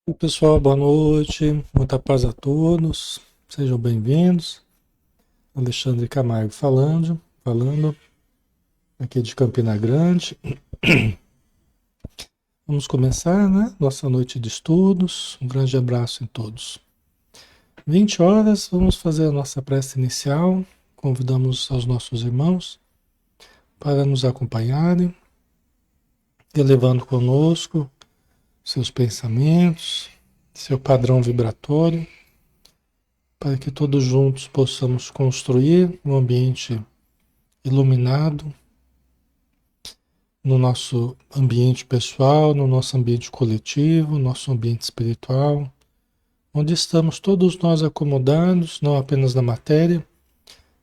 Oi, pessoal, boa noite, muita paz a todos, sejam bem-vindos. Alexandre Camargo falando aqui de Campina Grande. Vamos começar, né? Nossa noite de estudos. Um grande abraço em todos. 20 horas, vamos fazer a nossa prece inicial. Convidamos aos nossos irmãos para nos acompanharem, elevando conosco seus pensamentos, seu padrão vibratório, para que todos juntos possamos construir um ambiente iluminado no nosso ambiente pessoal, no nosso ambiente coletivo, nosso ambiente espiritual, onde estamos todos nós acomodados, não apenas na matéria,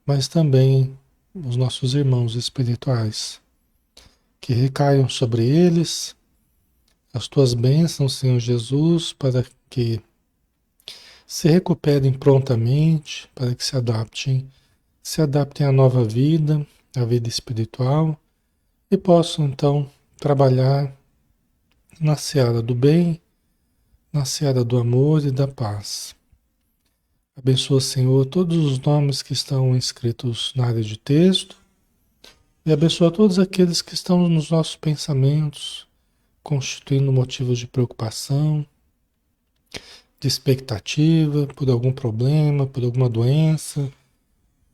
mas também os nossos irmãos espirituais. Que recaiam sobre eles as tuas bênçãos, Senhor Jesus, para que se recuperem prontamente, para que se adaptem à nova vida, à vida espiritual, e possam então trabalhar na seara do bem, na seara do amor e da paz. Abençoa, Senhor, todos os nomes que estão inscritos na área de texto e abençoa todos aqueles que estão nos nossos pensamentos, constituindo motivos de preocupação, de expectativa por algum problema, por alguma doença,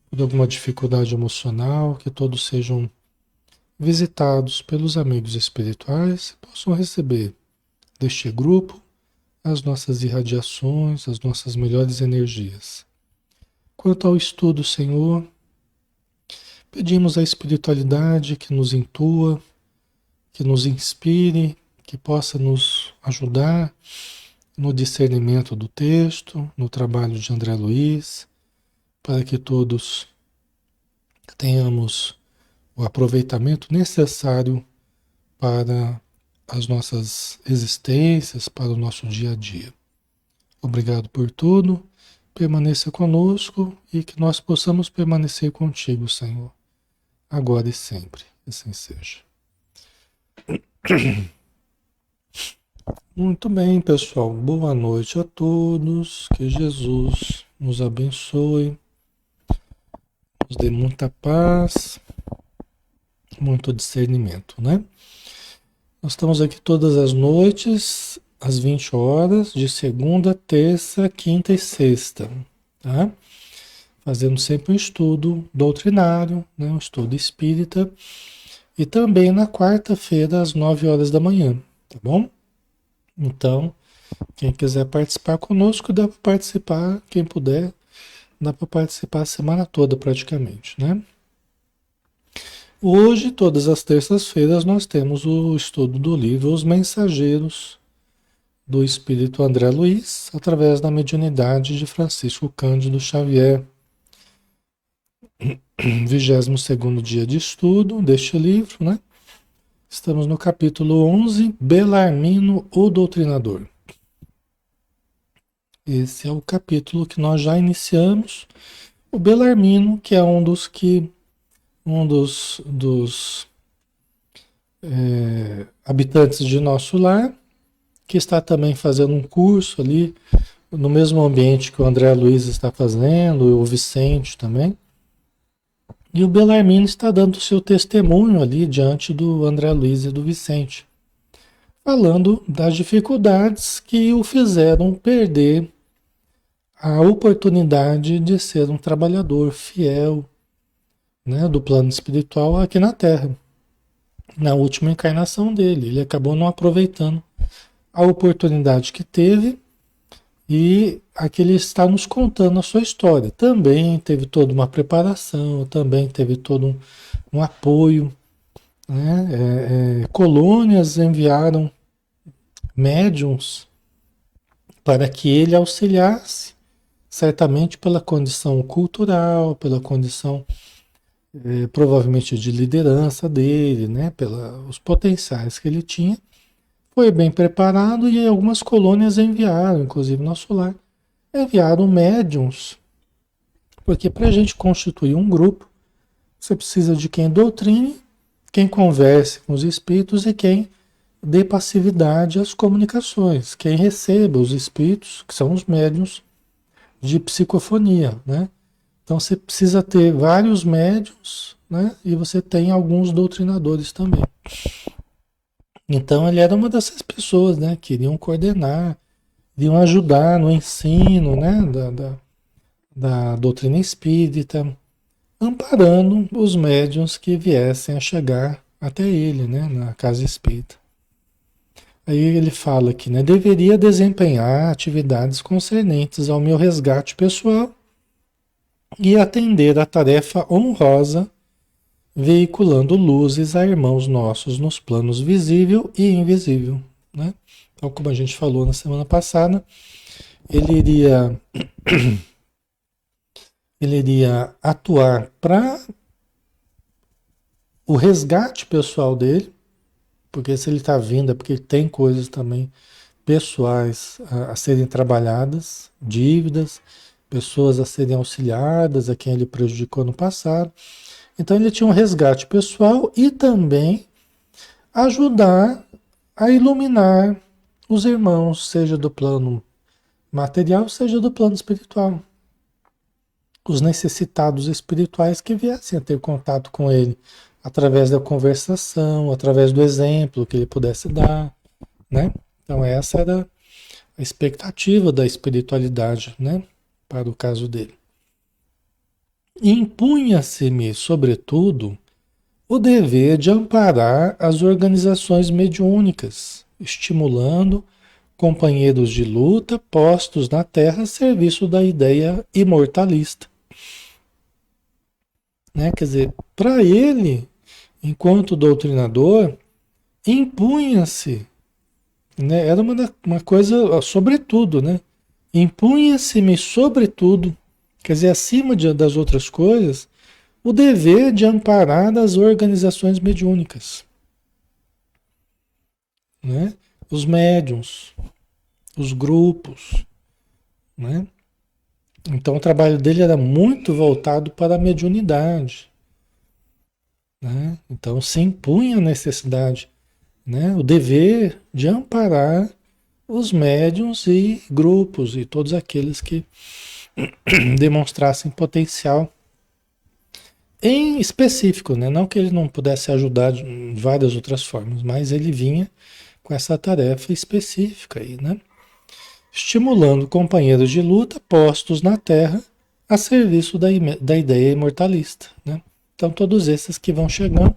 por alguma dificuldade emocional, que todos sejam visitados pelos amigos espirituais e possam receber deste grupo as nossas irradiações, as nossas melhores energias. Quanto ao estudo, Senhor, pedimos à espiritualidade que nos intua, que nos inspire, que possa nos ajudar no discernimento do texto, no trabalho de André Luiz, para que todos tenhamos o aproveitamento necessário para as nossas existências, para o nosso dia a dia. Obrigado por tudo, permaneça conosco e que nós possamos permanecer contigo, Senhor, agora e sempre, assim seja. Muito bem, pessoal, boa noite a todos, que Jesus nos abençoe, nos dê muita paz, muito discernimento, né? Nós estamos aqui todas as noites, às 20 horas, de segunda, terça, quinta e sexta, tá? Fazendo sempre um estudo doutrinário, né? Um estudo espírita, e também na quarta-feira, às 9 horas da manhã, tá bom? Então, quem quiser participar conosco, dá para participar, quem puder, dá para participar a semana toda praticamente, né? Hoje, todas as terças-feiras, nós temos o estudo do livro Os Mensageiros do Espírito André Luiz, através da mediunidade de Francisco Cândido Xavier. 22º dia de estudo deste livro, né? Estamos no capítulo 11, Belarmino, o Doutrinador. Esse é o capítulo que nós já iniciamos. O Belarmino, que é um dos habitantes de nosso lar, que está também fazendo um curso ali, no mesmo ambiente que o André Luiz está fazendo, e o Vicente também. E o Belarmino está dando o seu testemunho ali diante do André Luiz e do Vicente, falando das dificuldades que o fizeram perder a oportunidade de ser um trabalhador fiel, né, do plano espiritual aqui na Terra. Na última encarnação dele, ele acabou não aproveitando a oportunidade que teve e aqui ele está nos contando a sua história. Também teve toda uma preparação, também teve todo um apoio, né? Colônias enviaram médiums para que ele auxiliasse, certamente pela condição cultural, pela condição provavelmente de liderança dele, né? Pelos potenciais que ele tinha. Foi bem preparado e algumas colônias enviaram, inclusive nosso lar, enviaram médiums, porque para a gente constituir um grupo, você precisa de quem doutrine, quem converse com os espíritos e quem dê passividade às comunicações. Quem receba os espíritos, que são os médiuns de psicofonia, né? Então você precisa ter vários médiuns, né? E você tem alguns doutrinadores também. Então ele era uma dessas pessoas, né? Que iriam coordenar, iriam ajudar no ensino, né? Da doutrina espírita, amparando os médiuns que viessem a chegar até ele, né? Na casa espírita. Aí ele fala aqui, né? Deveria desempenhar atividades concernentes ao meu resgate pessoal e atender à tarefa honrosa, veiculando luzes a irmãos nossos nos planos visível e invisível, né? Então, como a gente falou na semana passada, ele iria atuar para o resgate pessoal dele, porque se ele está vindo é porque ele tem coisas também pessoais a serem trabalhadas, dívidas, pessoas a serem auxiliadas, a quem ele prejudicou no passado. Então ele tinha um resgate pessoal e também ajudar a iluminar os irmãos, seja do plano material, seja do plano espiritual. Os necessitados espirituais que viessem a ter contato com ele através da conversação, através do exemplo que ele pudesse dar, né? Então essa era a expectativa da espiritualidade, né? Para o caso dele. Impunha-se-me, sobretudo, o dever de amparar as organizações mediúnicas, estimulando companheiros de luta postos na Terra a serviço da ideia imortalista. Né? Quer dizer, para ele, enquanto doutrinador, impunha-se, né? Era uma coisa, sobretudo, né? Impunha-se-me, sobretudo, quer dizer, acima das outras coisas, o dever de amparar as organizações mediúnicas, né? Os médiuns, os grupos, né? Então o trabalho dele era muito voltado para a mediunidade, né? Então se impunha a necessidade, né? O dever de amparar os médiuns e grupos e todos aqueles que demonstrassem potencial em específico, né? Não que ele não pudesse ajudar de várias outras formas, mas ele vinha com essa tarefa específica aí, né? Estimulando companheiros de luta postos na Terra a serviço da ideia imortalista, né? Então todos esses que vão chegando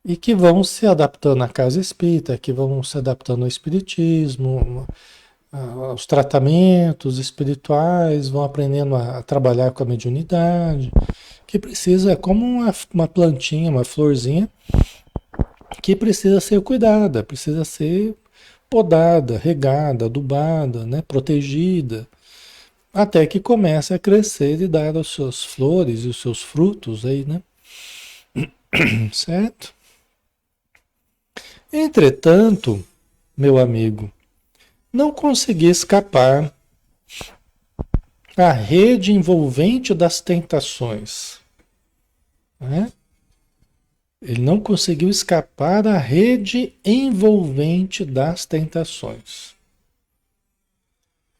e que vão se adaptando à casa espírita, que vão se adaptando ao espiritismo, aos tratamentos espirituais, vão aprendendo a trabalhar com a mediunidade, que precisa, é como uma plantinha, uma florzinha, que precisa ser cuidada, precisa ser podada, regada, adubada, né, protegida, até que comece a crescer e dar as suas flores e os seus frutos aí, né? Certo? Entretanto, meu amigo, não consegui escapar à rede envolvente das tentações, né? Ele não conseguiu escapar à rede envolvente das tentações.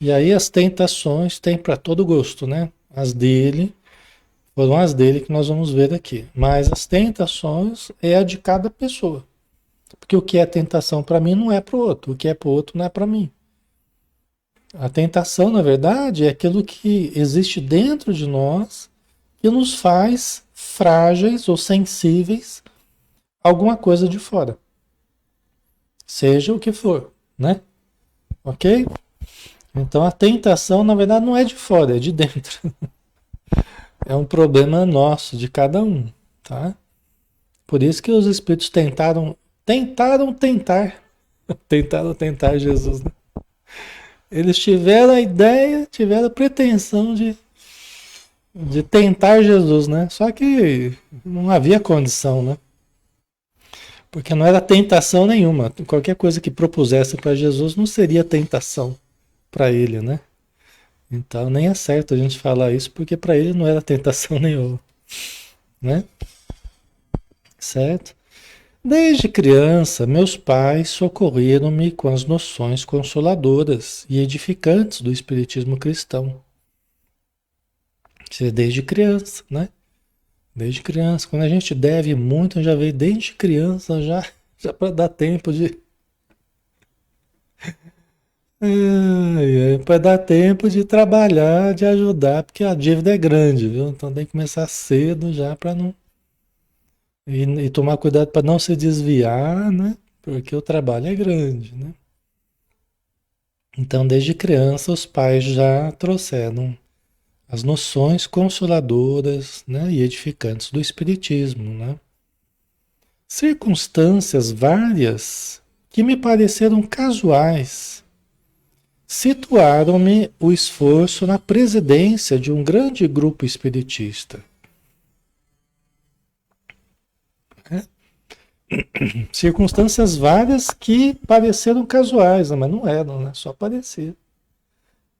E aí as tentações tem para todo gosto, né? As dele, foram as dele que nós vamos ver aqui. Mas as tentações é a de cada pessoa. Porque o que é tentação para mim não é para o outro. O que é para o outro não é para mim. A tentação, na verdade, é aquilo que existe dentro de nós que nos faz frágeis ou sensíveis a alguma coisa de fora. Seja o que for, né? Ok? Então a tentação, na verdade, não é de fora, é de dentro. É um problema nosso, de cada um, tá? Por isso que os espíritos tentaram tentar Jesus, né? Eles tiveram a ideia, tiveram a pretensão de tentar Jesus, né? Só que não havia condição, né? Porque não era tentação nenhuma. Qualquer coisa que propusesse para Jesus não seria tentação para ele, né? Então nem é certo a gente falar isso, porque para ele não era tentação nenhuma, né? Certo? Desde criança, meus pais socorreram-me com as noções consoladoras e edificantes do espiritismo cristão. Isso é desde criança, né? Desde criança. Quando a gente deve muito, já veio desde criança, já para dar tempo de. Para dar tempo de trabalhar, de ajudar, porque a dívida é grande, viu? Então tem que começar cedo já para não. E tomar cuidado para não se desviar, né? Porque o trabalho é grande, né? Então, desde criança, os pais já trouxeram as noções consoladoras, né, e edificantes do Espiritismo, né? Circunstâncias várias que me pareceram casuais situaram-me o esforço na presidência de um grande grupo espiritista. Né? Circunstâncias várias que pareceram casuais, né, mas não eram, né? Só pareciam.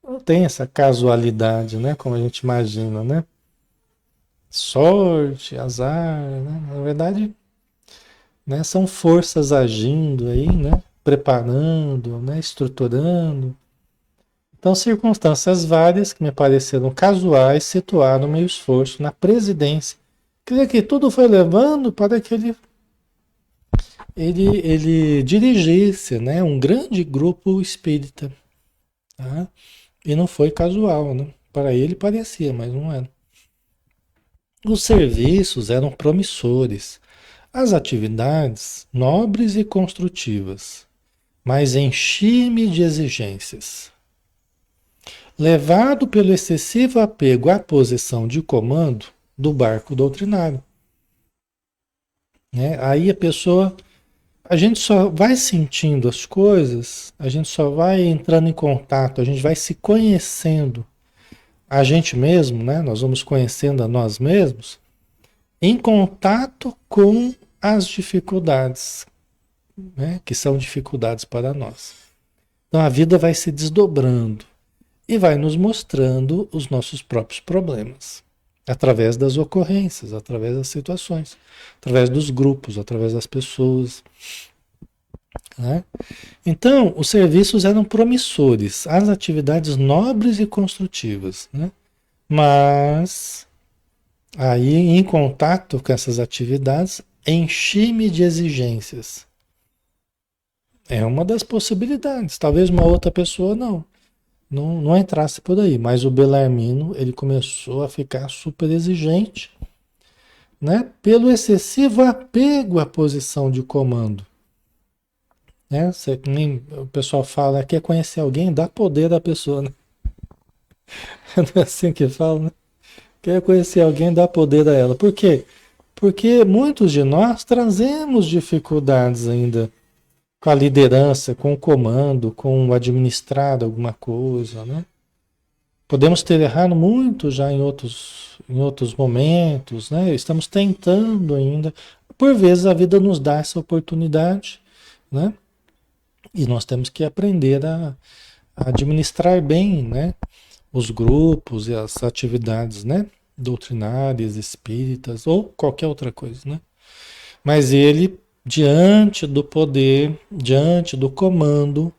Não tem essa casualidade, né? Como a gente imagina, né? Sorte, azar, né? Na verdade, né? São forças agindo aí, né? Preparando, né? Estruturando. Então, circunstâncias várias que me pareceram casuais situaram meu esforço na presidência. Quer dizer que tudo foi levando para que ele dirigisse, né? Um grande grupo espírita. Tá? E não foi casual, né? Para ele parecia, mas não era. Os serviços eram promissores, as atividades nobres e construtivas, mas enchia-me de exigências. Levado pelo excessivo apego à posição de comando do barco doutrinário, né? Aí a gente só vai sentindo as coisas, a gente só vai entrando em contato, a gente vai se conhecendo a gente mesmo, né? Nós vamos conhecendo a nós mesmos em contato com as dificuldades, né? Que são dificuldades para nós. Então a vida vai se desdobrando e vai nos mostrando os nossos próprios problemas, através das ocorrências, através das situações, através dos grupos, através das pessoas. Né? Então, os serviços eram promissores, as atividades nobres e construtivas, né? Mas aí, em contato com essas atividades, enchi-me de exigências. É uma das possibilidades. Talvez uma outra pessoa não entrasse por aí. Mas o Belarmino, ele começou a ficar super exigente, né? Pelo excessivo apego à posição de comando. Né? O pessoal fala, quer conhecer alguém, dá poder da pessoa, né? Não é assim que fala, né? Quer conhecer alguém, dá poder a ela. Por quê? Porque muitos de nós trazemos dificuldades ainda com a liderança, com o comando, com o administrar alguma coisa, né? Podemos ter errado muito já em outros momentos, né? Estamos tentando ainda. Por vezes a vida nos dá essa oportunidade, né? E nós temos que aprender a administrar bem, né? Os grupos e as atividades, né? Doutrinárias, espíritas ou qualquer outra coisa, né? Mas ele, diante do poder, diante do comando,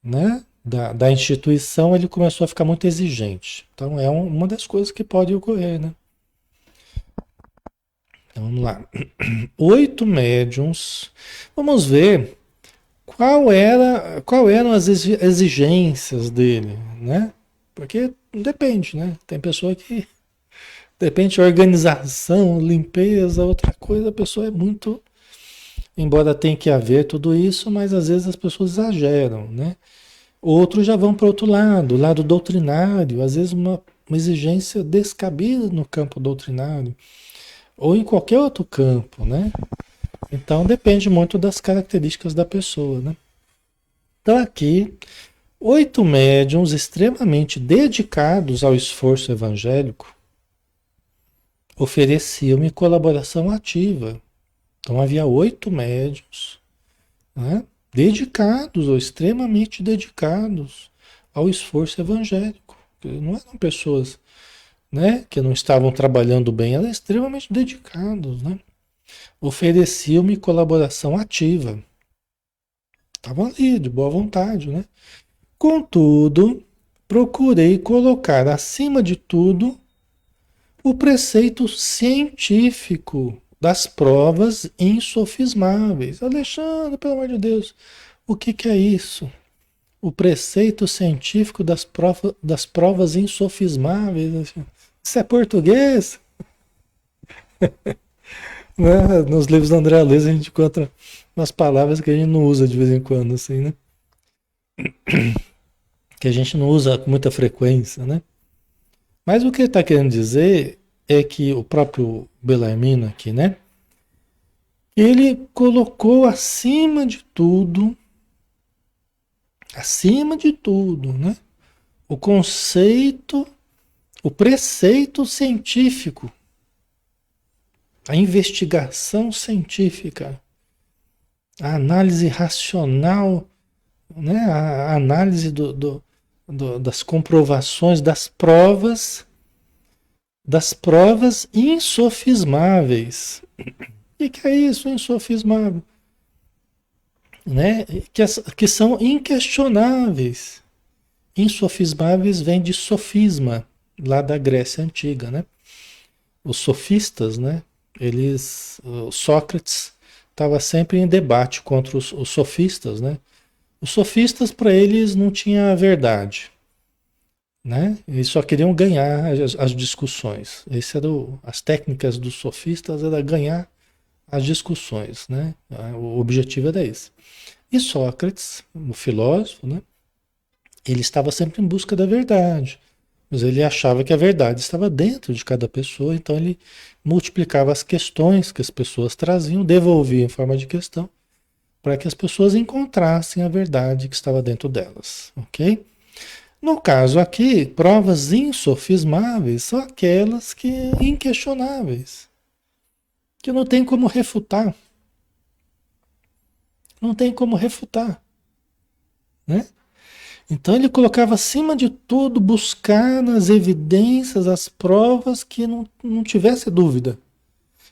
né? Da instituição, ele começou a ficar muito exigente. Então, é uma das coisas que pode ocorrer, né? Então, vamos lá. 8 médiums. Vamos ver qual eram as exigências dele, né? Porque depende, né? Tem pessoa que depende organização, limpeza, outra coisa, a pessoa é muito, embora tenha que haver tudo isso, mas às vezes as pessoas exageram, né? Outros já vão para o outro lado, o lado doutrinário, às vezes uma exigência descabida no campo doutrinário, ou em qualquer outro campo, né? Então depende muito das características da pessoa, né? Então aqui, 8 médiuns extremamente dedicados ao esforço evangélico ofereciam-me colaboração ativa. Então havia 8 médiuns, né? Dedicados ou extremamente dedicados ao esforço evangélico. Não eram pessoas, né, que não estavam trabalhando bem, eram extremamente dedicados, né? Ofereciam-me colaboração ativa. Estavam ali, de boa vontade, né? Contudo, procurei colocar acima de tudo o preceito científico das provas insofismáveis. Alexandre, pelo amor de Deus, o que que é isso? O preceito científico das provas insofismáveis. Isso é português? Né? Nos livros do André Luiz a gente encontra umas palavras que a gente não usa de vez em quando, assim, né? Que a gente não usa com muita frequência, né? Mas o que ele está querendo dizer é que o próprio Bellarmino aqui, né? Ele colocou acima de tudo, né? O conceito, o preceito científico, a investigação científica, a análise racional, né? A análise das comprovações, das provas insofismáveis. O que é isso, insofismável? Né? Que são inquestionáveis. Insofismáveis vem de sofisma, lá da Grécia Antiga, né? Os sofistas, né? O Sócrates estava sempre em debate contra os sofistas, né? Os sofistas, para eles, não tinha verdade, né? Eles só queriam ganhar as discussões. As técnicas dos sofistas era ganhar as discussões, né? O objetivo era esse. E Sócrates, o filósofo, né? Ele estava sempre em busca da verdade, mas ele achava que a verdade estava dentro de cada pessoa, então ele multiplicava as questões que as pessoas traziam, devolvia em forma de questão, para que as pessoas encontrassem a verdade que estava dentro delas, ok? No caso aqui, provas insofismáveis são aquelas que inquestionáveis, que não tem como refutar, não tem como refutar, né? Então ele colocava acima de tudo buscar nas evidências as provas que não tivesse dúvida.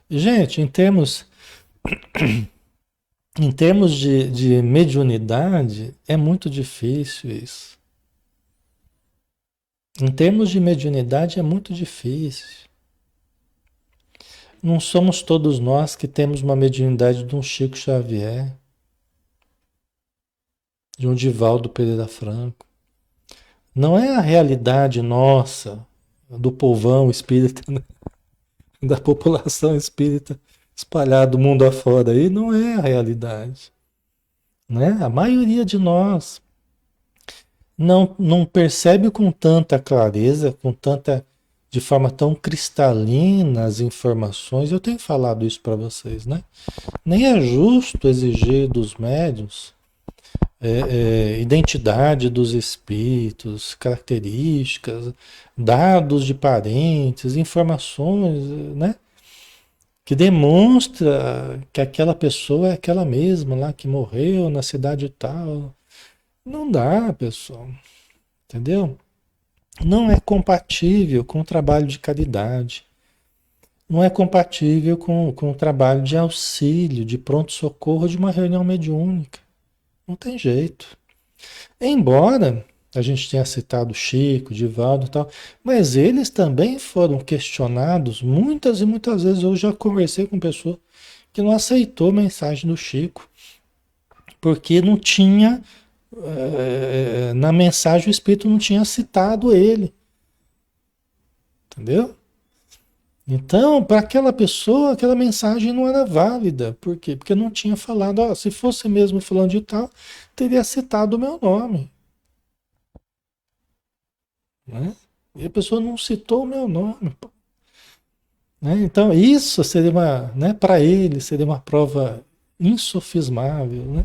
Gente, em termos de mediunidade, é muito difícil isso. Em termos de mediunidade, é muito difícil. Não somos todos nós que temos uma mediunidade de um Chico Xavier, de um Divaldo Pereira Franco. Não é a realidade nossa, do povão espírita, né? Da população espírita espalhada do mundo afora aí, não é a realidade, né? A maioria de nós não percebe com tanta clareza, de forma tão cristalina as informações. Eu tenho falado isso para vocês, né? Nem é justo exigir dos médiuns identidade dos espíritos, características, dados de parentes, informações, né? Que demonstra que aquela pessoa é aquela mesma lá que morreu na cidade tal. Não dá, pessoal, entendeu? Não é compatível com o trabalho de caridade. Não é compatível com o trabalho de auxílio, de pronto-socorro de uma reunião mediúnica. Não tem jeito. Embora a gente tenha citado Chico, Divaldo e tal, mas eles também foram questionados muitas e muitas vezes. Eu já conversei com pessoa que não aceitou a mensagem do Chico, porque não tinha, na mensagem o Espírito não tinha citado ele, entendeu? Então, para aquela pessoa, aquela mensagem não era válida. Por quê? Porque não tinha falado, ó, se fosse mesmo falando de tal, teria citado o meu nome, né? E a pessoa não citou o meu nome, pô, né? Então, isso seria né, para ele, seria uma prova insofismável, né?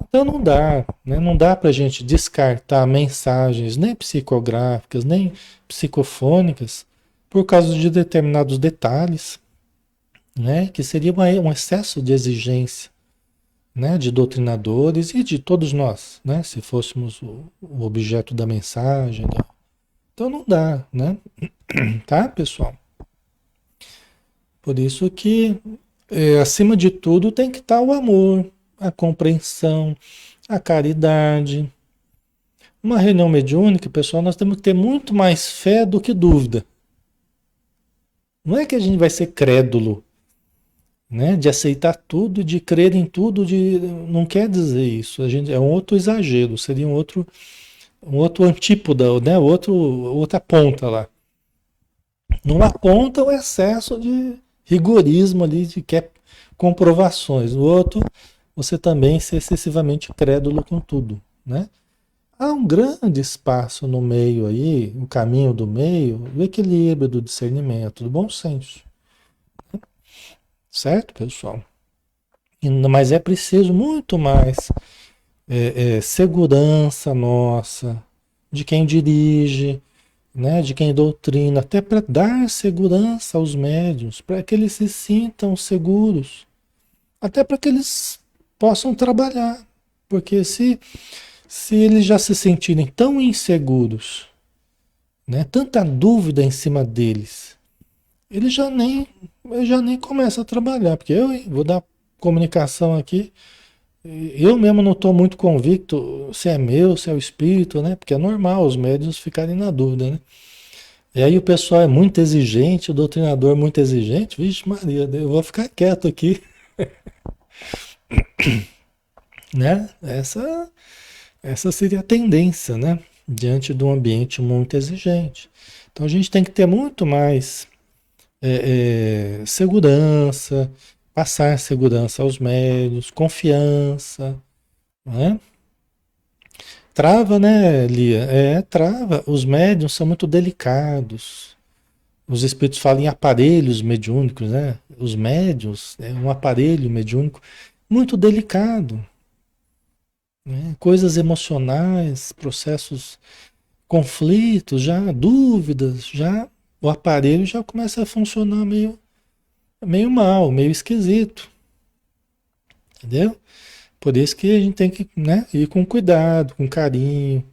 Então não dá, né? Não dá para a gente descartar mensagens nem psicográficas, nem psicofônicas, por causa de determinados detalhes, né? Que seria um excesso de exigência, né? De doutrinadores e de todos nós, né? Se fôssemos o objeto da mensagem. Então não dá, né? Tá, pessoal? Por isso que Acima de tudo tem que estar o amor, a compreensão, a caridade. Uma reunião mediúnica, pessoal, nós temos que ter muito mais fé do que dúvida. Não é que a gente vai ser crédulo, né? De aceitar tudo, de crer em tudo, não quer dizer isso. A gente é um outro exagero, seria um outro antípoda, né? Outra ponta lá. Numa ponta o excesso de rigorismo ali, de quer comprovações. No outro, você também ser excessivamente crédulo com tudo, né? Há um grande espaço no meio aí, o caminho do meio, do equilíbrio, do discernimento, do bom senso. Certo, pessoal? Mas é preciso muito mais segurança nossa, de quem dirige, né, de quem doutrina, até para dar segurança aos médiuns, para que eles se sintam seguros, até para que eles possam trabalhar. Porque se eles já se sentirem tão inseguros, né, tanta dúvida em cima deles, ele já nem começa a trabalhar, porque eu vou dar comunicação aqui, eu mesmo não estou muito convicto se é meu, se é o espírito, né? Porque é normal os médiuns ficarem na dúvida, né? E aí o pessoal é muito exigente, o doutrinador é muito exigente, vixe Maria, eu vou ficar quieto aqui, né? Essa seria a tendência, né? Diante de um ambiente muito exigente. Então a gente tem que ter muito mais segurança, passar segurança aos médios, confiança, né? Trava, né, Lia? Trava. Os médiuns são muito delicados. Os espíritos falam em aparelhos mediúnicos, né? Os médiuns é um aparelho mediúnico muito delicado, né? Coisas emocionais, processos, conflitos, já dúvidas, já o aparelho já começa a funcionar meio mal, meio esquisito, entendeu? Por isso que a gente tem que, né, ir com cuidado, com carinho,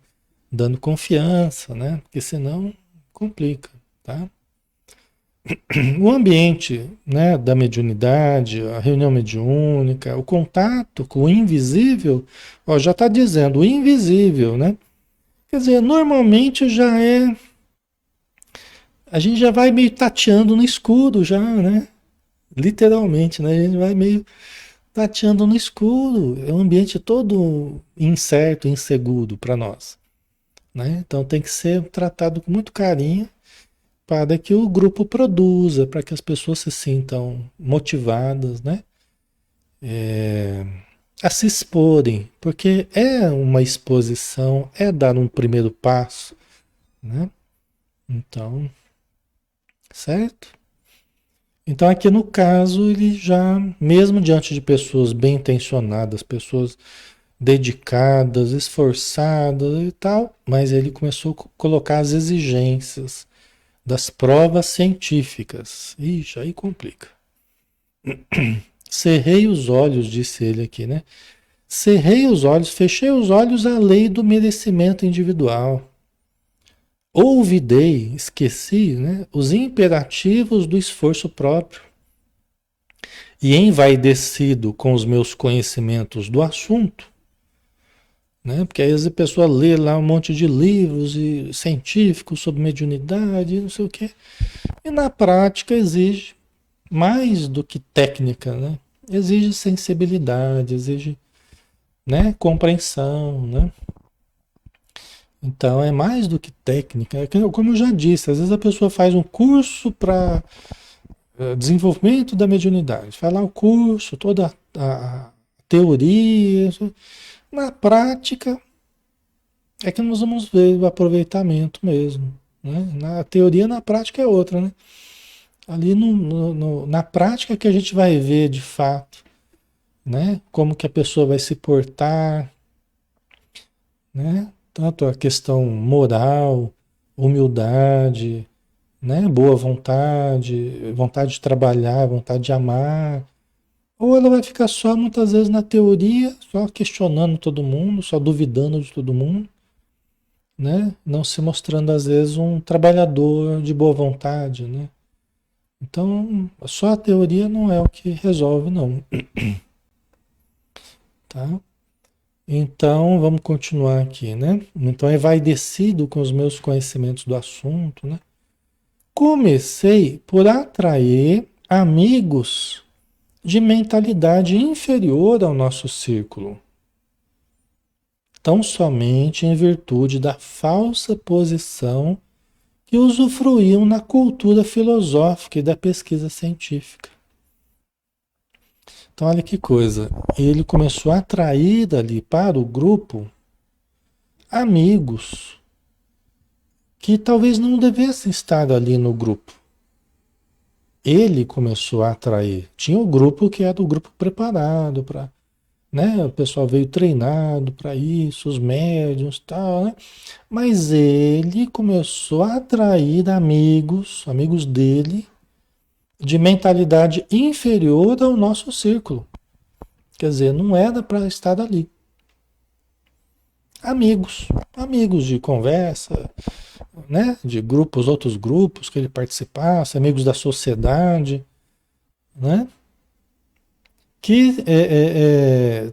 dando confiança, né? Porque senão complica, tá? O ambiente, né, da mediunidade, a reunião mediúnica, o contato com o invisível, ó, já está dizendo, o invisível, né? Quer dizer, normalmente a gente já vai meio tateando no escuro já, né? Literalmente, né? A gente vai meio tateando no escuro. É um ambiente todo incerto, inseguro para nós, né? Então tem que ser tratado com muito carinho para que o grupo produza, para que as pessoas se sintam motivadas, né? É, a se exporem, porque é uma exposição, é dar um primeiro passo, né? Então, certo? Então aqui no caso ele já, mesmo diante de pessoas bem intencionadas, pessoas dedicadas, esforçadas e tal, mas ele começou a colocar as exigências das provas científicas. Ixi, aí complica. Cerrei os olhos, disse ele aqui, né? Cerrei os olhos, fechei os olhos à lei do merecimento individual. Olvidei, esqueci, né, os imperativos do esforço próprio. E envaidecido com os meus conhecimentos do assunto, né? Porque aí a pessoa lê lá um monte de livros científicos sobre mediunidade, não sei o quê. E na prática exige mais do que técnica, né? Exige sensibilidade, exige, né, compreensão, né? Então é mais do que técnica. Como eu já disse, às vezes a pessoa faz um curso para desenvolvimento da mediunidade, faz lá o curso, toda a teoria. Na prática é que nós vamos ver o aproveitamento mesmo, né? Na teoria, na prática é outra, né? Ali na prática que a gente vai ver de fato, né? Como que a pessoa vai se portar, né? Tanto a questão moral, humildade, né? Boa vontade, vontade de trabalhar, vontade de amar. Ou ela vai ficar só muitas vezes na teoria, só questionando todo mundo, só duvidando de todo mundo, né? Não se mostrando às vezes um trabalhador de boa vontade, né? Então, só a teoria não é o que resolve, não, tá? Então, vamos continuar aqui, né? Então, envaidecido com os meus conhecimentos do assunto, né? Comecei por atrair amigos de mentalidade inferior ao nosso círculo, tão somente em virtude da falsa posição que usufruíam na cultura filosófica e da pesquisa científica. Então, olha que coisa, ele começou a atrair dali para o grupo amigos que talvez não devessem estar ali no grupo. Ele começou a atrair. Tinha o grupo que era o grupo preparado para, né? O pessoal veio treinado para isso, os médiuns, tal, né? Mas ele começou a atrair amigos, amigos dele, de mentalidade inferior ao nosso círculo. Quer dizer, não era para estar ali. Amigos, amigos de conversa, né? De grupos, outros grupos que ele participasse, amigos da sociedade, né? Que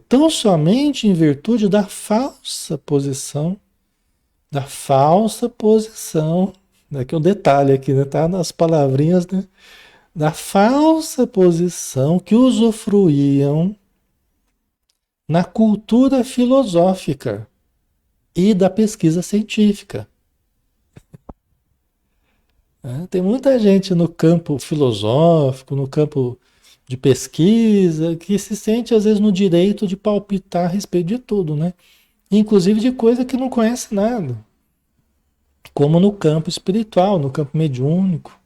tão somente em virtude da falsa posição, né? Que é o detalhe aqui, né? Tá nas palavrinhas, né? Da falsa posição que usufruíam na cultura filosófica e da pesquisa científica. Né? Tem muita gente no campo filosófico, no campo de pesquisa, que se sente às vezes no direito de palpitar a respeito de tudo, né? Inclusive de coisa que não conhece nada, como no campo espiritual, no campo mediúnico,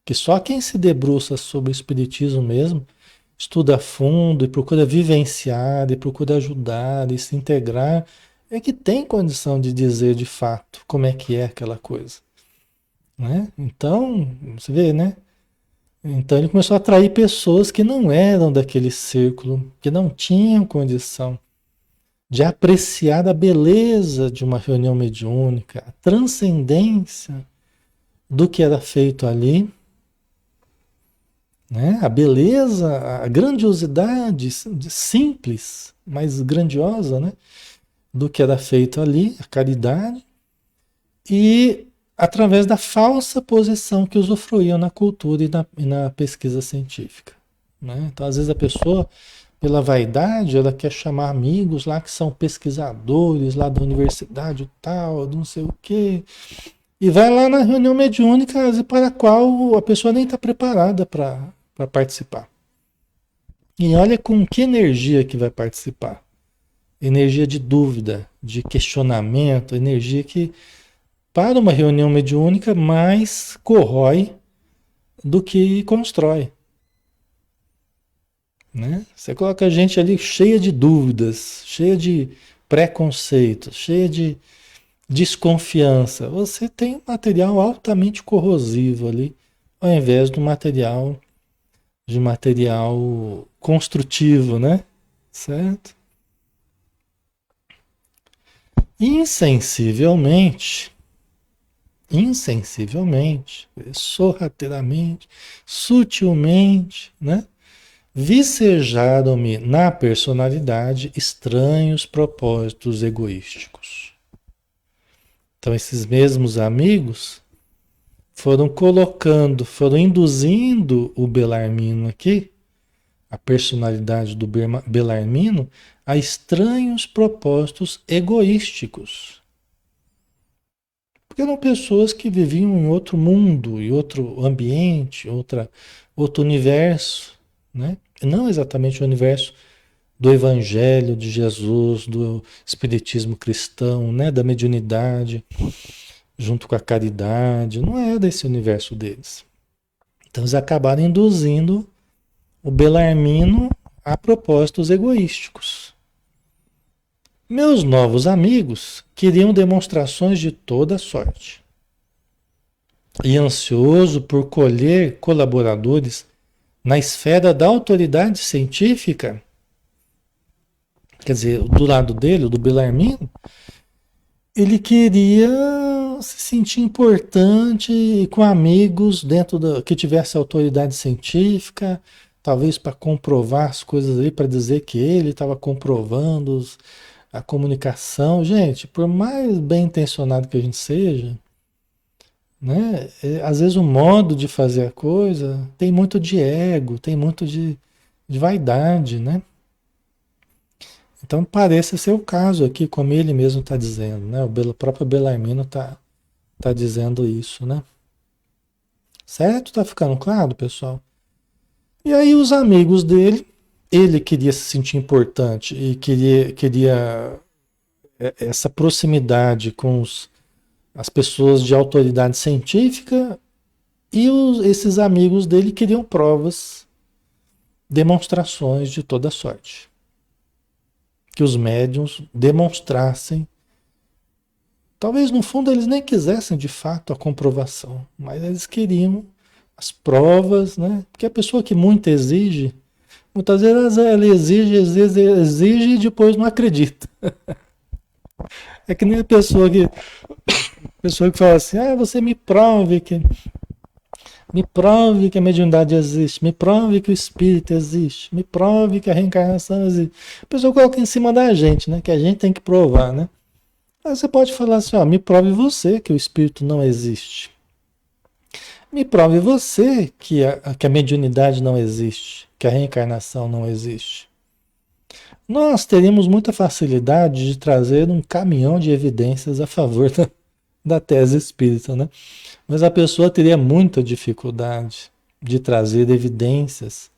que só quem se debruça sobre o espiritismo mesmo, estuda a fundo e procura vivenciar, e procura ajudar e se integrar, é que tem condição de dizer de fato como é que é aquela coisa, né? Então, você vê, né? Então ele começou a atrair pessoas que não eram daquele círculo, que não tinham condição de apreciar a beleza de uma reunião mediúnica, a transcendência do que era feito ali, né? A beleza, a grandiosidade simples, mas grandiosa, né? Do que era feito ali, a caridade, e através da falsa posição que usufruíam na cultura e na pesquisa científica, né? Então, às vezes a pessoa, pela vaidade, ela quer chamar amigos lá que são pesquisadores lá da universidade e tal, não sei o quê, e vai lá na reunião mediúnica para a qual a pessoa nem está preparada para participar. E olha com que energia que vai participar. Energia de dúvida, de questionamento, energia que, para uma reunião mediúnica, mais corrói do que constrói. Né? Você coloca a gente ali cheia de dúvidas, cheia de preconceitos, cheia de desconfiança. Você tem um material altamente corrosivo ali, ao invés do material construtivo, né? Certo? Insensivelmente, sorrateiramente, sutilmente, né? Vicejaram-me na personalidade estranhos propósitos egoísticos. Então, esses mesmos amigos foram colocando, foram induzindo o Belarmino aqui, a personalidade do Belarmino, a estranhos propósitos egoísticos. Porque eram pessoas que viviam em outro mundo, em outro ambiente, outro universo, né? Não exatamente o universo do Evangelho de Jesus, do Espiritismo cristão, né? Da mediunidade, junto com a caridade, não é desse universo deles. Então eles acabaram induzindo o Belarmino a propósitos egoísticos. Meus novos amigos queriam demonstrações de toda sorte. E ansioso por colher colaboradores na esfera da autoridade científica, quer dizer, do lado dele, do Belarmino, ele queria se sentir importante e com amigos dentro que tivesse autoridade científica, talvez para comprovar as coisas ali, para dizer que ele estava comprovando a comunicação. Gente, por mais bem intencionado que a gente seja, né? Às vezes o modo de fazer a coisa tem muito de ego, tem muito de vaidade, né? Então parece ser o caso aqui, como ele mesmo está dizendo, né? O próprio Bellarmino tá dizendo isso, né? Certo? Tá ficando claro, pessoal? E aí os amigos dele, ele queria se sentir importante e queria essa proximidade com as pessoas de autoridade científica e esses amigos dele queriam provas, demonstrações de toda sorte. Que os médiuns demonstrassem. Talvez no fundo eles nem quisessem de fato a comprovação, mas eles queriam as provas, né? Porque a pessoa que muito exige, muitas vezes ela exige e depois não acredita. É que nem a pessoa que fala assim, você me prove que a mediunidade existe, me prove que o espírito existe, me prove que a reencarnação existe. A pessoa coloca em cima da gente, né? Que a gente tem que provar, né? Aí você pode falar assim, me prove você que o espírito não existe. Me prove você que a mediunidade não existe, que a reencarnação não existe. Nós teríamos muita facilidade de trazer um caminhão de evidências a favor da tese espírita, né? Mas a pessoa teria muita dificuldade de trazer evidências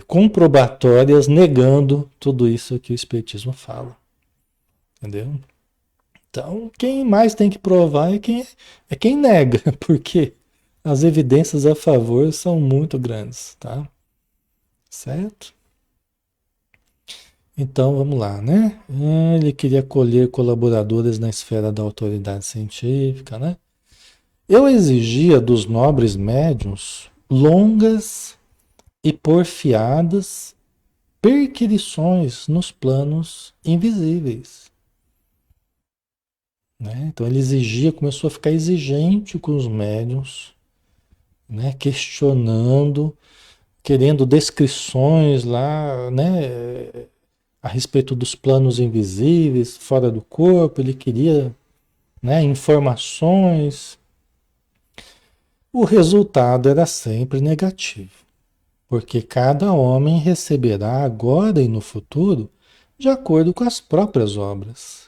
comprobatórias negando tudo isso que o espiritismo fala. Entendeu? Então, quem mais tem que provar é quem nega, porque as evidências a favor são muito grandes, tá? Certo? Então, vamos lá, né? Ele queria colher colaboradores na esfera da autoridade científica, né? Eu exigia dos nobres médiuns longas e porfiadas perquisições nos planos invisíveis. Né? Então ele exigia, começou a ficar exigente com os médiuns, né? Questionando, querendo descrições lá, né? A respeito dos planos invisíveis, fora do corpo, ele queria, né? Informações. O resultado era sempre negativo, porque cada homem receberá agora e no futuro de acordo com as próprias obras.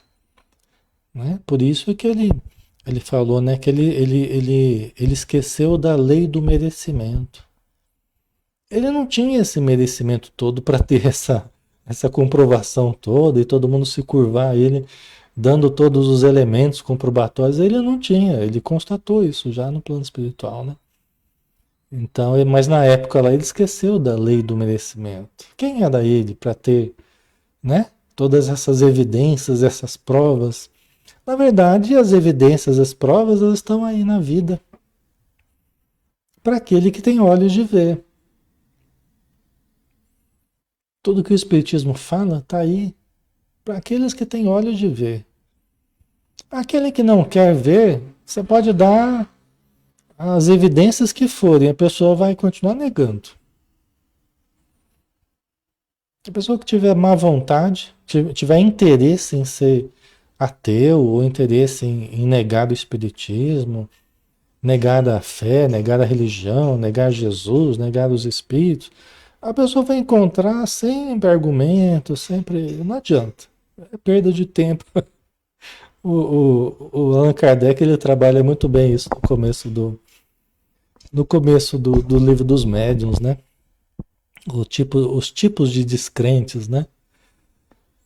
Né? Por isso que ele falou, né, que ele esqueceu da lei do merecimento. Ele não tinha esse merecimento todo para ter essa comprovação toda e todo mundo se curvar a ele, dando todos os elementos comprobatórios. Ele não tinha, ele constatou isso já no plano espiritual, né? Então, mas na época lá ele esqueceu da lei do merecimento. Quem era ele para ter, né, todas essas evidências, essas provas? Na verdade, as evidências, as provas, elas estão aí na vida. Para aquele que tem olhos de ver. Tudo que o Espiritismo fala está aí. Para aqueles que têm olhos de ver. Aquele que não quer ver, você pode dar as evidências que forem, a pessoa vai continuar negando. A pessoa que tiver má vontade, tiver interesse em ser ateu, ou interesse em negar o Espiritismo, negar a fé, negar a religião, negar Jesus, negar os espíritos, a pessoa vai encontrar sempre argumentos, sempre. Não adianta. É perda de tempo. O Allan Kardec ele trabalha muito bem isso no começo do livro dos médiuns, né? Os tipos de descrentes, né?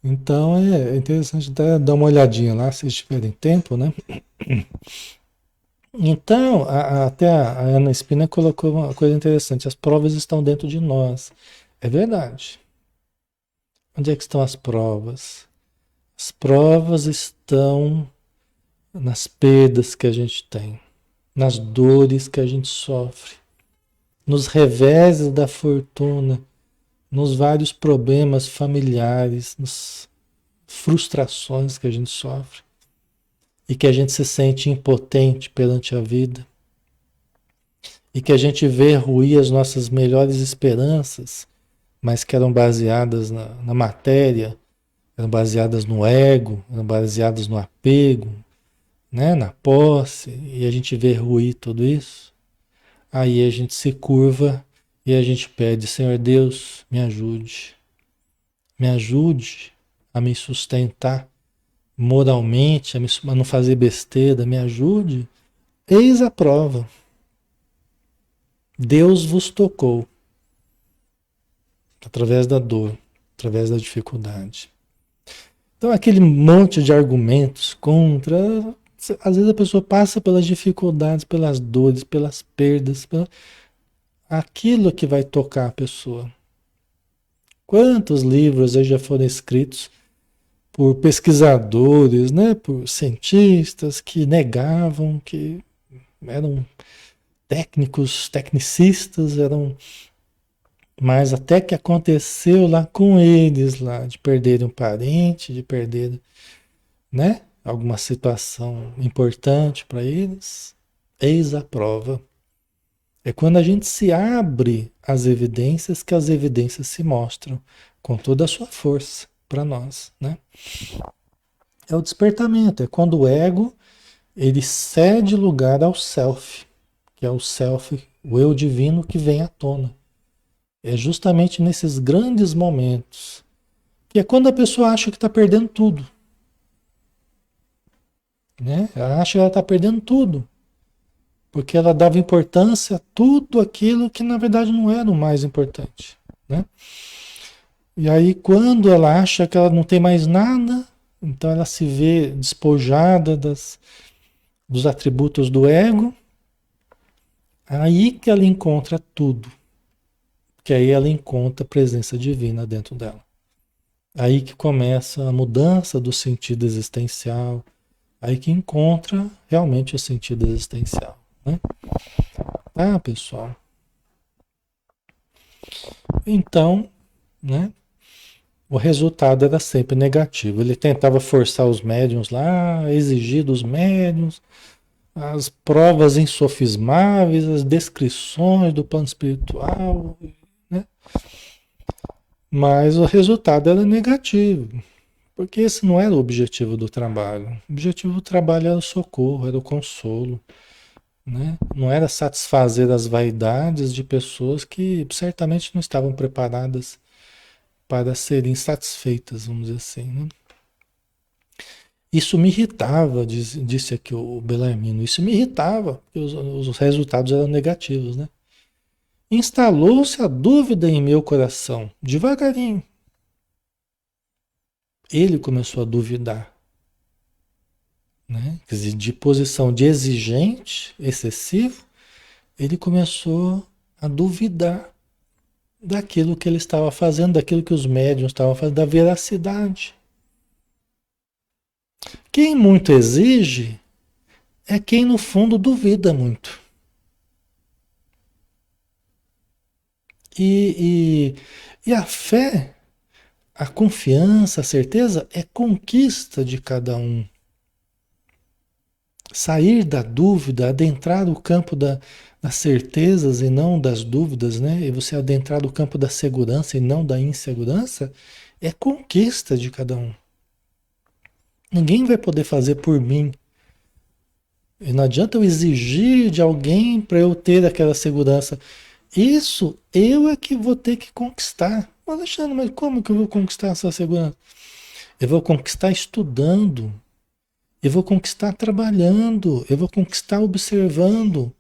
Então é interessante dar uma olhadinha lá, se tiverem tempo, né? Então, até a Ana Spina colocou uma coisa interessante: as provas estão dentro de nós. É verdade. Onde é que estão as provas? As provas estão nas perdas que a gente tem, nas dores que a gente sofre, nos reveses da fortuna, nos vários problemas familiares, nas frustrações que a gente sofre. e que a gente se sente impotente perante a vida, e que a gente vê ruir as nossas melhores esperanças, mas que eram baseadas na matéria, eram baseadas no ego, eram baseadas no apego, né, na posse, e a gente vê ruir tudo isso, aí a gente se curva e a gente pede, Senhor Deus, me ajude a me sustentar moralmente, a não fazer besteira, me ajude. Eis a prova. Deus vos tocou através da dor, através da dificuldade. Então, aquele monte de argumentos contra. Às vezes a pessoa passa pelas dificuldades, pelas dores, pelas perdas, aquilo que vai tocar a pessoa. Quantos livros aí já foram escritos por pesquisadores, né, por cientistas que negavam, que eram técnicos, tecnicistas, mas até que aconteceu lá com eles, lá, de perderem um parente, de perder, né, alguma situação importante para eles, eis a prova. É quando a gente se abre às evidências que as evidências se mostram com toda a sua força para nós, né? É o despertamento, é quando o ego ele cede lugar ao self, que é o self, o eu divino que vem à tona. É justamente nesses grandes momentos, que é quando a pessoa acha que está perdendo tudo, né? Ela acha que ela está perdendo tudo, porque ela dava importância a tudo aquilo que na verdade não era o mais importante, né? E aí quando ela acha que ela não tem mais nada, então ela se vê despojada dos atributos do ego, aí que ela encontra tudo, que aí ela encontra a presença divina dentro dela. Aí que começa a mudança do sentido existencial, aí que encontra realmente o sentido existencial, né? Tá, pessoal? Então, né? O resultado era sempre negativo. Ele tentava forçar os médiuns lá, exigir dos médiuns as provas insofismáveis, as descrições do plano espiritual, né? Mas o resultado era negativo, porque esse não era o objetivo do trabalho. O objetivo do trabalho era o socorro, era o consolo, né? Não era satisfazer as vaidades de pessoas que certamente não estavam preparadas para serem satisfeitas, vamos dizer assim, né? Isso me irritava, disse aqui o Belarmino, isso me irritava, porque os resultados eram negativos, né? Instalou-se a dúvida em meu coração, devagarinho. Ele começou a duvidar, né? Quer dizer, de posição de exigente, excessivo, ele começou a duvidar daquilo que ele estava fazendo, daquilo que os médiuns estavam fazendo, da veracidade. Quem muito exige é quem no fundo duvida muito. E a fé, a confiança, a certeza é conquista de cada um. Sair da dúvida, adentrar o campo das certezas e não das dúvidas, né? E você adentrar o campo da segurança e não da insegurança, é conquista de cada um. Ninguém vai poder fazer por mim. E não adianta eu exigir de alguém para eu ter aquela segurança. Isso eu é que vou ter que conquistar. Mas Alexandre, mas como que eu vou conquistar essa segurança? Eu vou conquistar estudando, eu vou conquistar trabalhando, eu vou conquistar observando,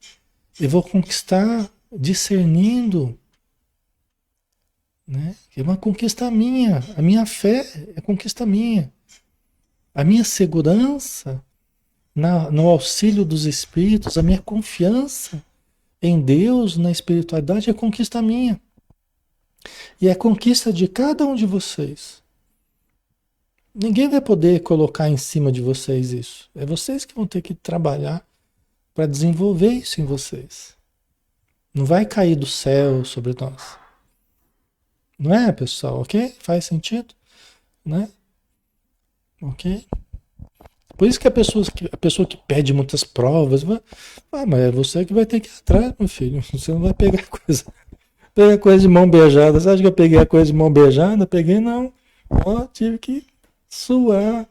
eu vou conquistar discernindo, né? É uma conquista minha, a minha fé é conquista minha. A minha segurança no auxílio dos espíritos, a minha confiança em Deus, na espiritualidade é conquista minha. E é conquista de cada um de vocês. Ninguém vai poder colocar em cima de vocês isso. É vocês que vão ter que trabalhar para desenvolver isso em vocês. Não vai cair do céu sobre nós. Não é, pessoal? Ok? Faz sentido? Né? Ok? Por isso que a pessoa que pede muitas provas, mas é você que vai ter que ir atrás, meu filho. Você não vai pegar coisa de mão beijada. Você acha que eu peguei a coisa de mão beijada? Peguei não. Ó, tive que suar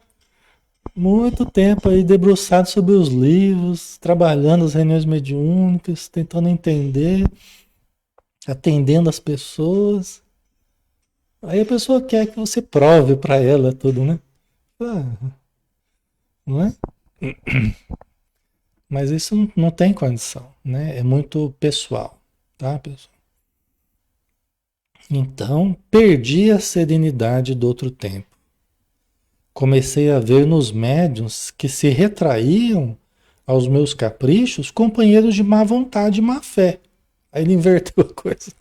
muito tempo aí debruçado sobre os livros, trabalhando as reuniões mediúnicas, tentando entender, atendendo as pessoas. Aí a pessoa quer que você prove para ela tudo, né? Ah, não é? Mas isso não tem condição, né? É muito pessoal, tá, pessoal? Então, perdi a serenidade do outro tempo. Comecei a ver nos médiuns que se retraíam aos meus caprichos companheiros de má vontade e má fé. Aí ele inverteu a coisa.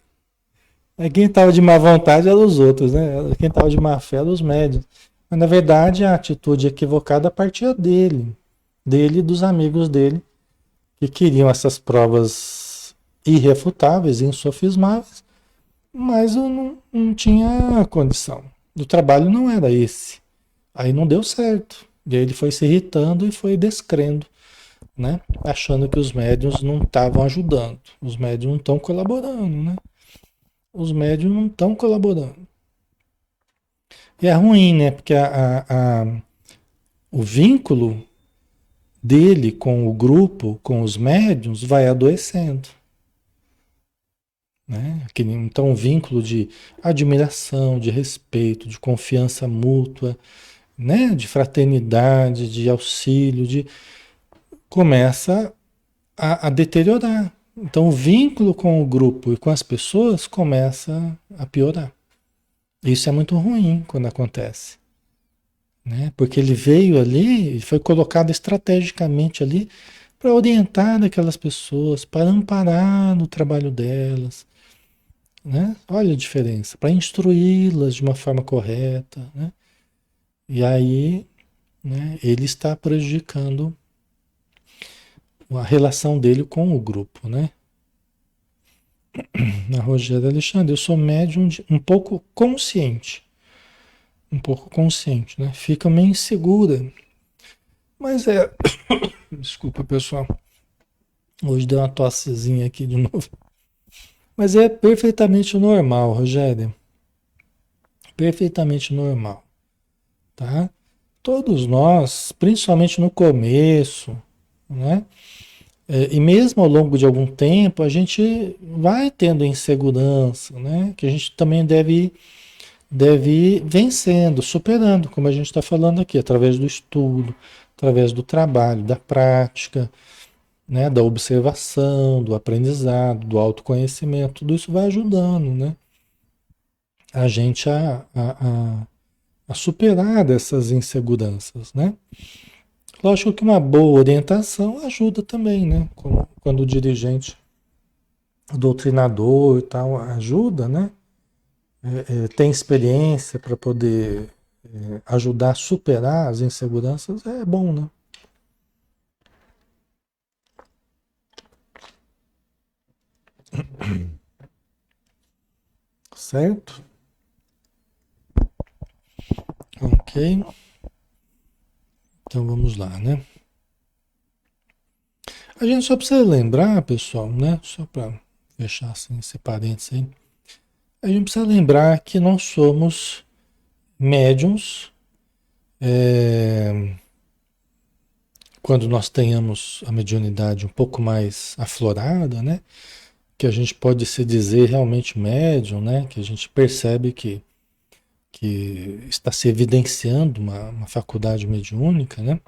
Aí quem estava de má vontade eram os outros, né? Quem estava de má fé eram os médiuns. Mas na verdade a atitude equivocada partia dele e dos amigos dele, que queriam essas provas irrefutáveis, insofismáveis, mas eu não tinha condição. O trabalho não era esse. Aí não deu certo. E aí ele foi se irritando e foi descrendo, né? Achando que os médiuns não estavam ajudando. Os médiuns não estão colaborando, né? Os médiuns não estão colaborando. E é ruim, né? Porque o vínculo dele com o grupo, com os médiuns, vai adoecendo. Né? Então, um vínculo de admiração, de respeito, de confiança mútua, né? De fraternidade, de auxílio, começa a deteriorar. Então, o vínculo com o grupo e com as pessoas começa a piorar. Isso é muito ruim quando acontece, né? Porque ele veio ali, foi colocado estrategicamente ali para orientar aquelas pessoas, para amparar no trabalho delas, né? Olha a diferença, para instruí-las de uma forma correta, né? E aí, né, ele está prejudicando a relação dele com o grupo, né? Na Rogério Alexandre, eu sou médium um pouco consciente, né? Fica meio insegura, mas desculpa pessoal, hoje deu uma tossezinha aqui de novo, mas é perfeitamente normal, Rogério, perfeitamente normal, tá? Todos nós, principalmente no começo, né? E mesmo ao longo de algum tempo, a gente vai tendo insegurança, né? Que a gente também deve ir vencendo, superando, como a gente está falando aqui, através do estudo, através do trabalho, da prática, né? Da observação, do aprendizado, do autoconhecimento, tudo isso vai ajudando, né? A gente a superar dessas inseguranças, né? Lógico que uma boa orientação ajuda também, né? Como quando o dirigente, o doutrinador e tal, ajuda, né? Tem experiência para poder ajudar a superar as inseguranças, é bom, né? Certo? Ok. Então vamos lá, né? A gente só precisa lembrar, pessoal, né? Só para fechar assim, esse parênteses aí. A gente precisa lembrar que nós somos médiums. é, Quando nós tenhamos a mediunidade um pouco mais aflorada, né? Que a gente pode se dizer realmente médium, né? Que a gente percebe que está se evidenciando uma faculdade mediúnica, né?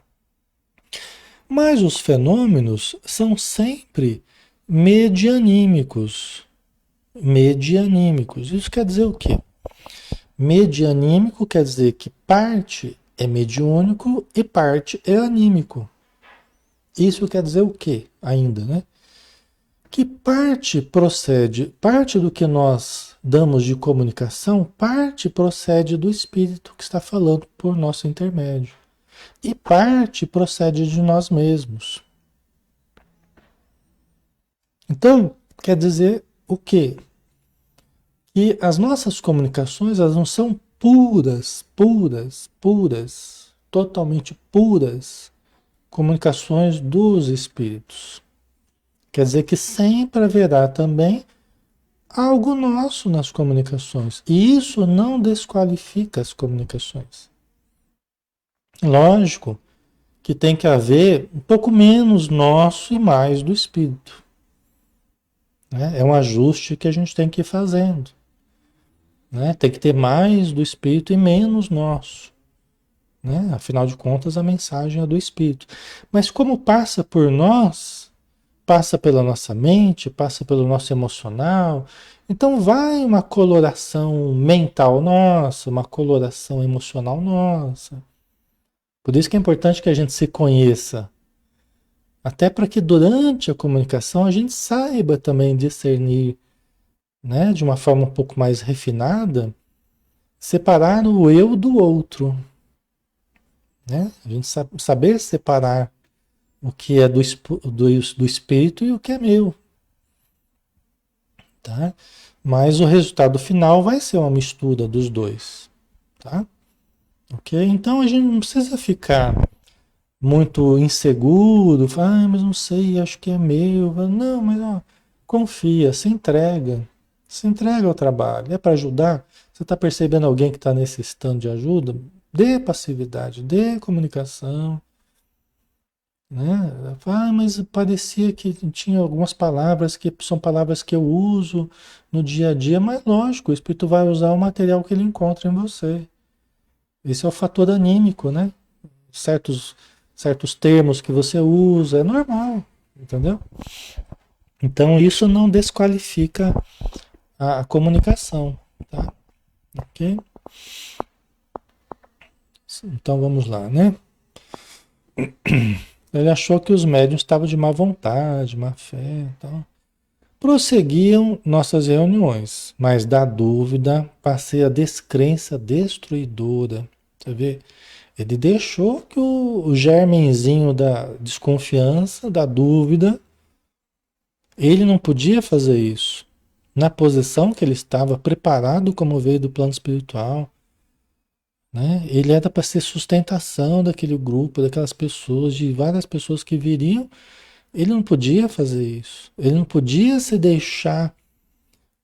Mas os fenômenos são sempre medianímicos. Medianímicos. Isso quer dizer o quê? Medianímico quer dizer que parte é mediúnico e parte é anímico. Isso quer dizer o quê ainda, né? Que parte do que nós damos de comunicação, parte procede do espírito que está falando por nosso intermédio. E parte procede de nós mesmos. Então, quer dizer o quê? Que as nossas comunicações, elas não são puras, puras, puras. totalmente puras, comunicações dos espíritos. Quer dizer que sempre haverá também algo nosso nas comunicações. E isso não desqualifica as comunicações. Lógico que tem que haver um pouco menos nosso e mais do espírito, né? É um ajuste que a gente tem que ir fazendo, né? Tem que ter mais do espírito e menos nosso, né? Afinal de contas, a mensagem é do espírito. Mas como passa por nós, passa pela nossa mente, passa pelo nosso emocional, então vai uma coloração mental nossa, uma coloração emocional nossa. Por isso que é importante que a gente se conheça, até para que durante a comunicação a gente saiba também discernir, né, de uma forma um pouco mais refinada, separar o eu do outro, né? A gente saber separar o que é do espírito e o que é meu, tá? Mas o resultado final vai ser uma mistura dos dois, tá? Ok? Então a gente não precisa ficar muito inseguro, fala, mas não sei, acho que é meu. Não, mas ó, confia, se entrega ao trabalho. É para ajudar? Você está percebendo alguém que está necessitando de ajuda? Dê passividade, dê comunicação, né? Mas parecia que tinha algumas palavras que são palavras que eu uso no dia a dia, mas lógico, o espírito vai usar o material que ele encontra em você. Esse é o fator anímico, né? Certos termos que você usa, é normal, entendeu? Então isso não desqualifica a comunicação, tá? Ok? Então vamos lá, né? Ele achou que os médiuns estavam de má vontade, má fé, então prosseguiam nossas reuniões, mas da dúvida passei a descrença destruidora. Você vê? Ele deixou que o germenzinho da desconfiança, da dúvida, ele não podia fazer isso. Na posição que ele estava, preparado como veio do plano espiritual, né? Ele era para ser sustentação daquele grupo, daquelas pessoas, de várias pessoas que viriam. Ele não podia fazer isso. Ele não podia se deixar,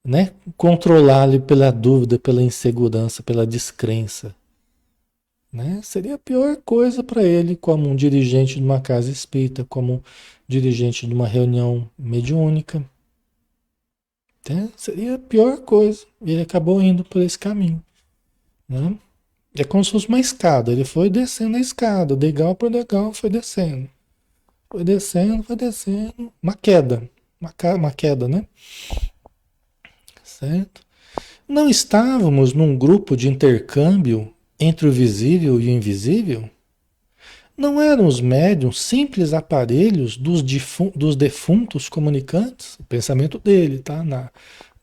né, controlar ali pela dúvida, pela insegurança, pela descrença, né? Seria a pior coisa para ele, como um dirigente de uma casa espírita, como um dirigente de uma reunião mediúnica, né? Seria a pior coisa. Ele acabou indo por esse caminho, né? É como se fosse uma escada. Ele foi descendo a escada, degrau por degrau, foi descendo. Foi descendo, foi descendo. Uma queda. Uma queda, né? Certo? Não estávamos num grupo de intercâmbio entre o visível e o invisível? Não eram os médiuns simples aparelhos dos defuntos comunicantes? O pensamento dele, tá?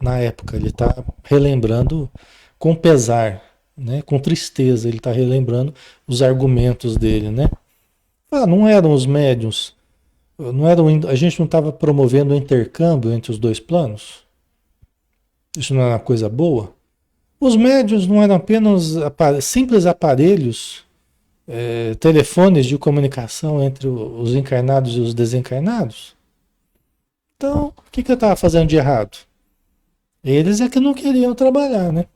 Na época, ele está relembrando com pesar, né? Com tristeza, ele está relembrando os argumentos dele, né? Não eram os médiuns, não eram, a gente não estava promovendo o intercâmbio entre os dois planos? Isso não era uma coisa boa? Os médiuns não eram apenas simples aparelhos, telefones de comunicação entre os encarnados e os desencarnados? Então, o que eu estava fazendo de errado? Eles é que não queriam trabalhar, né?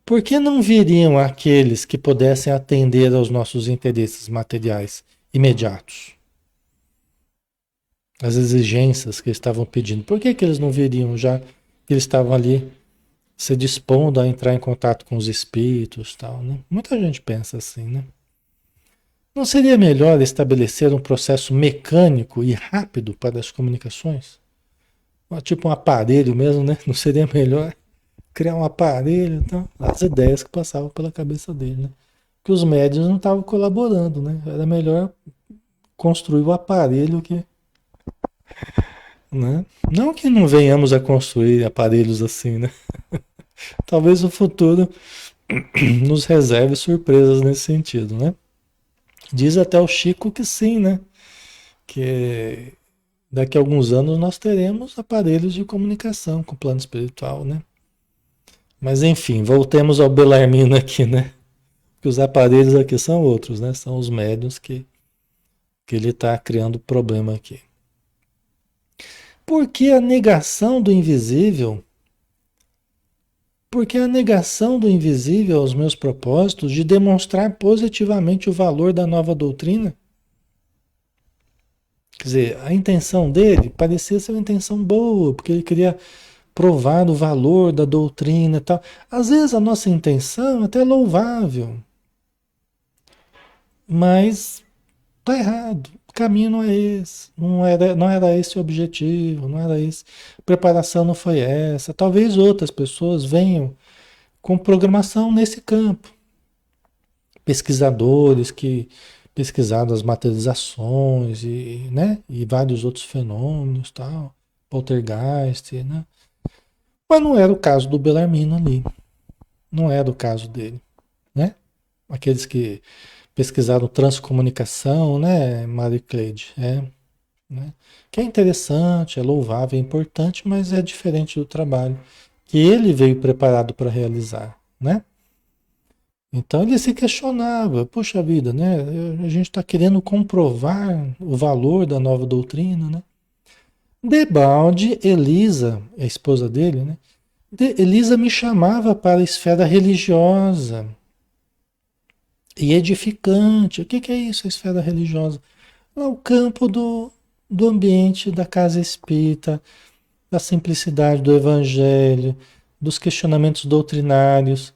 Por que não viriam aqueles que pudessem atender aos nossos interesses materiais imediatos? As exigências que eles estavam pedindo. Por que eles não viriam, já que eles estavam ali se dispondo a entrar em contato com os espíritos, tal, né? Muita gente pensa assim, né? Não seria melhor estabelecer um processo mecânico e rápido para as comunicações? Tipo um aparelho mesmo, né? Não seria melhor criar um aparelho? Então, as ideias que passavam pela cabeça dele, né? Que os médios não estavam colaborando, né? Era melhor construir o aparelho que, né? Não que não venhamos a construir aparelhos assim, né? Talvez o futuro nos reserve surpresas nesse sentido, né? Diz até o Chico que sim, né? Que daqui a alguns anos nós teremos aparelhos de comunicação com o plano espiritual, né? Mas enfim, voltemos ao Belarmino aqui, né? Que os aparelhos aqui são outros, né? São os médiuns que ele está criando problema aqui. Porque a negação do invisível, porque a negação do invisível aos meus propósitos de demonstrar positivamente o valor da nova doutrina. Quer dizer, a intenção dele parecia ser uma intenção boa, porque ele queria provar o valor da doutrina e tal. Às vezes a nossa intenção é até louvável, mas tá errado. O caminho não é esse. Não era esse o objetivo, não era esse. A preparação não foi essa. Talvez outras pessoas venham com programação nesse campo. Pesquisadores que pesquisaram as materializações e, né, e vários outros fenômenos, tal, poltergeist, né? Mas não era o caso do Bellarmino ali. Não era o caso dele, né? Aqueles que pesquisaram transcomunicação, né, Marie Claire? Né? Que é interessante, é louvável, é importante, mas é diferente do trabalho que ele veio preparado para realizar, né? Então ele se questionava, puxa vida, né? A gente está querendo comprovar o valor da nova doutrina, né? Debalde, Elisa, a esposa dele, né? Elisa me chamava para a esfera religiosa e edificante. O que é isso, a esfera religiosa? Lá o campo do ambiente da casa espírita, da simplicidade do evangelho, dos questionamentos doutrinários,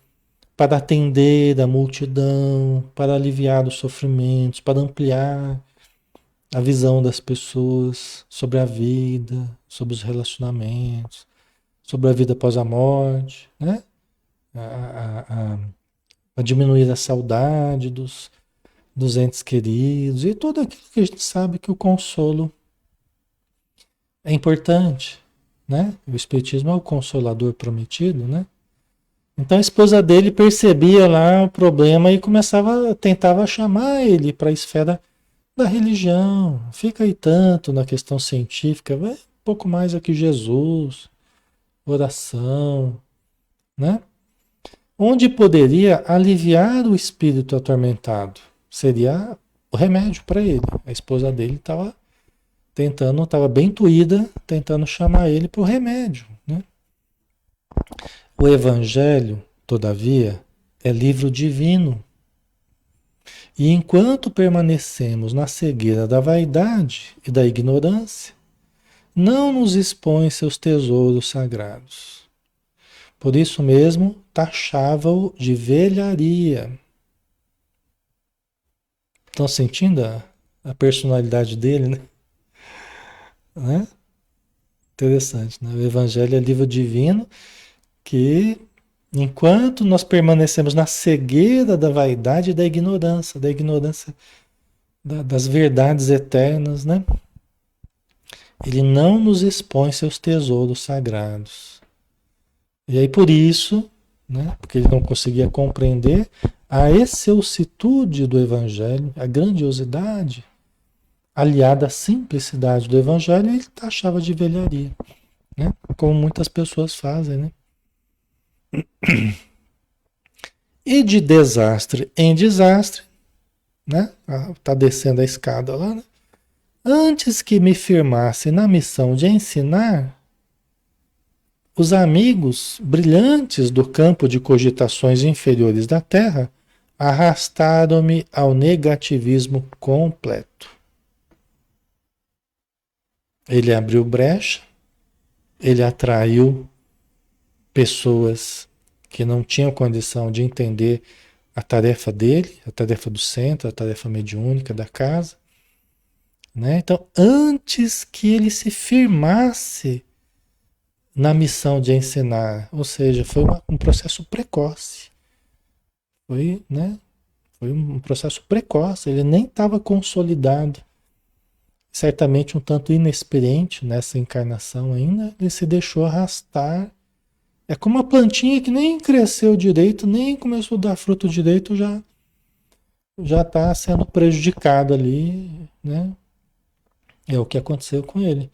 para atender a multidão, para aliviar os sofrimentos, para ampliar a visão das pessoas sobre a vida, sobre os relacionamentos, sobre a vida após a morte, né? A diminuir a saudade dos entes queridos e tudo aquilo que a gente sabe que o consolo é importante, né? O Espiritismo é o consolador prometido, né? Então a esposa dele percebia lá o problema e tentava chamar ele para a esfera da religião. Fica aí tanto na questão científica, vai um pouco mais aqui Jesus, oração, né? Onde poderia aliviar o espírito atormentado? Seria o remédio para ele. A esposa dele estava bem doída, tentando chamar ele para o remédio, né? O Evangelho, todavia, é livro divino. E enquanto permanecemos na cegueira da vaidade e da ignorância, não nos expõe seus tesouros sagrados. Por isso mesmo, taxava-o de velharia. Estão sentindo a personalidade dele, né? Né? Interessante, né? O Evangelho é livro divino que, enquanto nós permanecemos na cegueira da vaidade e da ignorância das verdades eternas, né? Ele não nos expõe seus tesouros sagrados. E aí por isso, né? Porque ele não conseguia compreender a excelsitude do Evangelho, a grandiosidade, aliada à simplicidade do Evangelho, ele taxava de velharia, né? Como muitas pessoas fazem, né? E de desastre em desastre, né? Tá descendo a escada lá, né? Antes que me firmasse na missão de ensinar, os amigos brilhantes do campo de cogitações inferiores da Terra arrastaram-me ao negativismo completo. Ele abriu brecha, ele atraiu pessoas que não tinham condição de entender a tarefa dele, a tarefa do centro, a tarefa mediúnica da casa, né? Então, antes que ele se firmasse na missão de ensinar, ou seja, foi um processo precoce, foi, né? Foi um processo precoce, ele nem estava consolidado, certamente um tanto inexperiente nessa encarnação ainda, ele se deixou arrastar. É como uma plantinha que nem cresceu direito, nem começou a dar fruto direito, já está sendo prejudicado ali, né? É o que aconteceu com ele.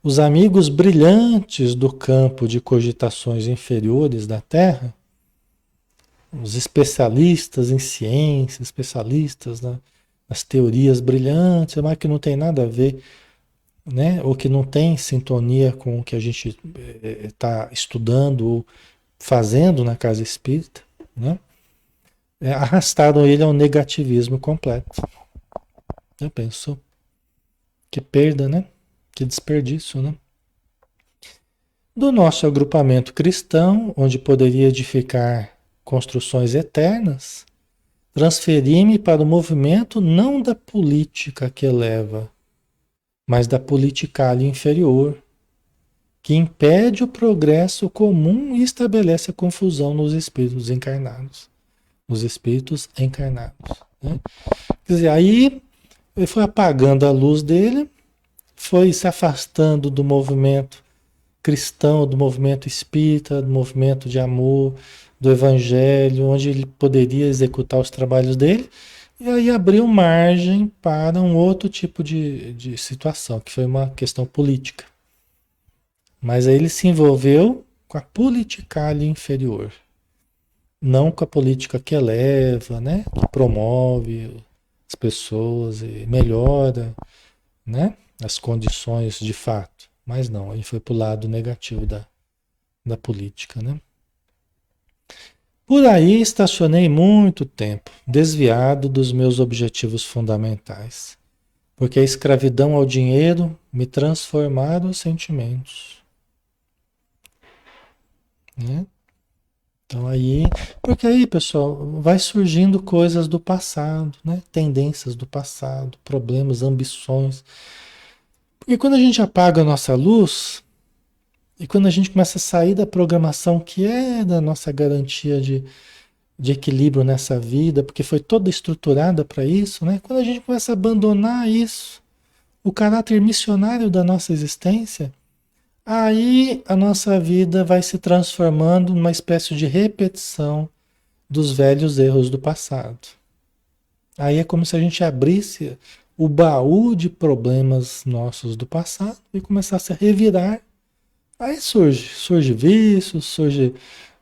Os amigos brilhantes do campo de cogitações inferiores da Terra os especialistas em ciência, especialistas nas teorias brilhantes, mas que não tem nada a ver, né? Ou que não tem sintonia com o que a gente está estudando ou fazendo na casa espírita, né? Arrastaram ele ao negativismo completo. Já pensou? Que perda, né? Que desperdício, né? Do nosso agrupamento cristão, onde poderia edificar construções eternas, transferi-me para o movimento não da política que eleva, mas da politicália inferior, que impede o progresso comum e estabelece a confusão nos espíritos encarnados. Nos espíritos encarnados. Né? Quer dizer, aí ele foi apagando a luz dele, foi se afastando do movimento cristão, do movimento espírita, do movimento de amor, do evangelho, onde ele poderia executar os trabalhos dele, e aí abriu margem para um outro tipo de situação, que foi uma questão política. Mas aí ele se envolveu com a politicália inferior, não com a política que eleva, né? Que promove as pessoas e melhora, né? As condições de fato. Mas não, ele foi para o lado negativo da política, né? Por aí estacionei muito tempo, desviado dos meus objetivos fundamentais, porque a escravidão ao dinheiro me transformara os sentimentos, né? Então aí, porque aí, pessoal, vai surgindo coisas do passado, né? Tendências do passado, problemas, ambições. Porque quando a gente apaga a nossa luz, e quando a gente começa a sair da programação que é da nossa garantia de equilíbrio nessa vida, porque foi toda estruturada para isso, né? Quando a gente começa a abandonar isso, o caráter missionário da nossa existência, aí a nossa vida vai se transformando numa espécie de repetição dos velhos erros do passado. Aí é como se a gente abrisse o baú de problemas nossos do passado e começasse a revirar. Aí surge vício, surge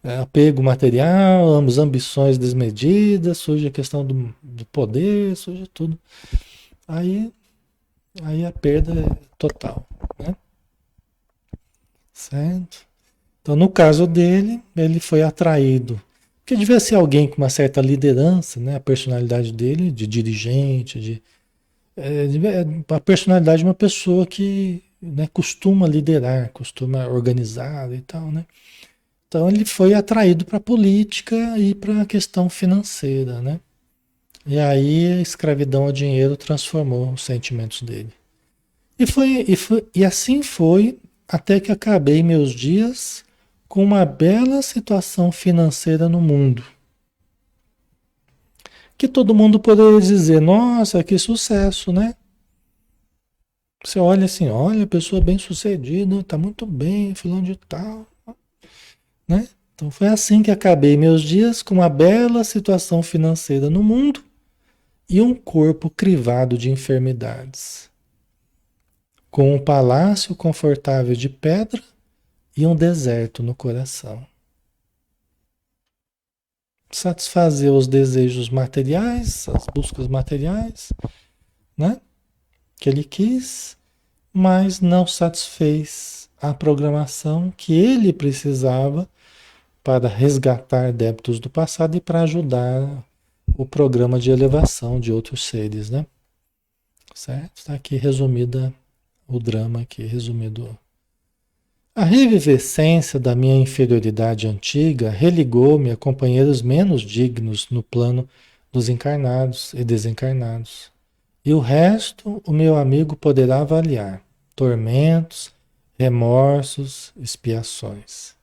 apego material, ambições desmedidas, surge a questão do poder, surge tudo. Aí, aí a perda é total, né? Certo? Então, no caso dele, ele foi atraído. Porque devia ser alguém com uma certa liderança, né? A personalidade dele, de dirigente, a personalidade de uma pessoa que, né, costuma liderar, costuma organizar e tal, né? Então ele foi atraído para a política e para a questão financeira, né? E aí a escravidão ao dinheiro transformou os sentimentos dele. E assim foi até que acabei meus dias com uma bela situação financeira no mundo. Que todo mundo poderia dizer, nossa, que sucesso, né? Você olha assim, olha, a pessoa bem sucedida, está muito bem, fulano de tal, né? Então foi assim que acabei meus dias com uma bela situação financeira no mundo e um corpo crivado de enfermidades, com um palácio confortável de pedra e um deserto no coração. Satisfazer os desejos materiais, as buscas materiais, né? Que ele quis, mas não satisfez a programação que ele precisava para resgatar débitos do passado e para ajudar o programa de elevação de outros seres, né? Certo? Está aqui resumida o drama aqui, resumido. A revivescência da minha inferioridade antiga religou-me a companheiros menos dignos no plano dos encarnados e desencarnados. E o resto o meu amigo poderá avaliar: tormentos, remorsos, expiações.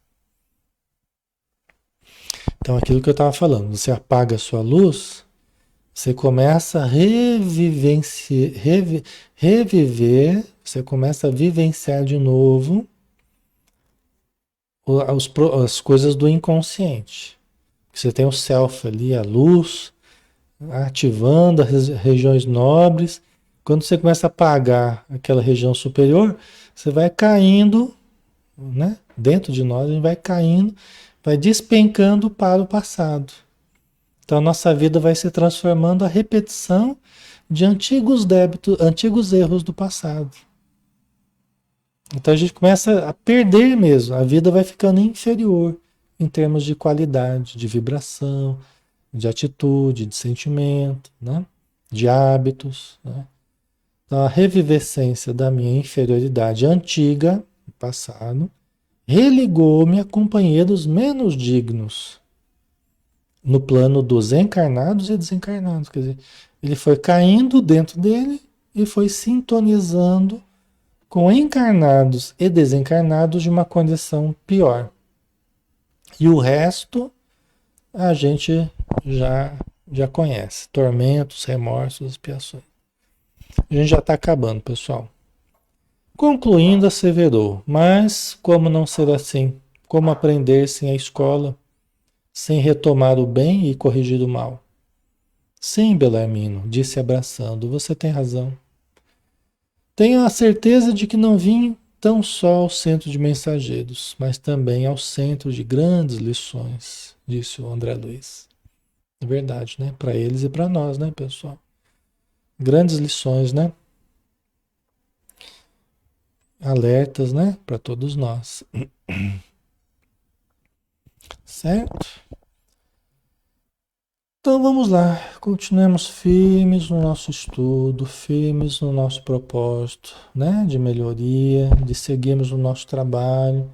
Então, aquilo que eu estava falando, você apaga a sua luz, você começa a reviver, você começa a vivenciar de novo as coisas do inconsciente. Você tem o self ali, a luz, ativando as regiões nobres. Quando você começa a apagar aquela região superior, você vai caindo, né? Dentro de nós, a gente vai caindo, vai despencando para o passado. Então, nossa vida vai se transformando a repetição de antigos débitos, antigos erros do passado. Então, a gente começa a perder mesmo, a vida vai ficando inferior em termos de qualidade, de vibração, de atitude, de sentimento, né? De hábitos, né? Então, a revivescência da minha inferioridade antiga, passado, religou-me a companheiros menos dignos no plano dos encarnados e desencarnados. Quer dizer, ele foi caindo dentro dele e foi sintonizando com encarnados e desencarnados de uma condição pior. E o resto a gente já conhece. Tormentos, remorsos, expiações. A gente já está acabando, pessoal. Concluindo, asseverou, mas como não ser assim? Como aprender sem a escola, sem retomar o bem e corrigir o mal? Sim, Belarmino, disse abraçando, você tem razão. Tenho a certeza de que não vim tão só ao centro de mensageiros, mas também ao centro de grandes lições, disse o André Luiz. É verdade, né? Para eles e para nós, né, pessoal? Grandes lições, né? Alertas, né? Para todos nós. Certo? Então vamos lá, continuemos firmes no nosso estudo, firmes no nosso propósito, né? De melhoria, de seguirmos o nosso trabalho,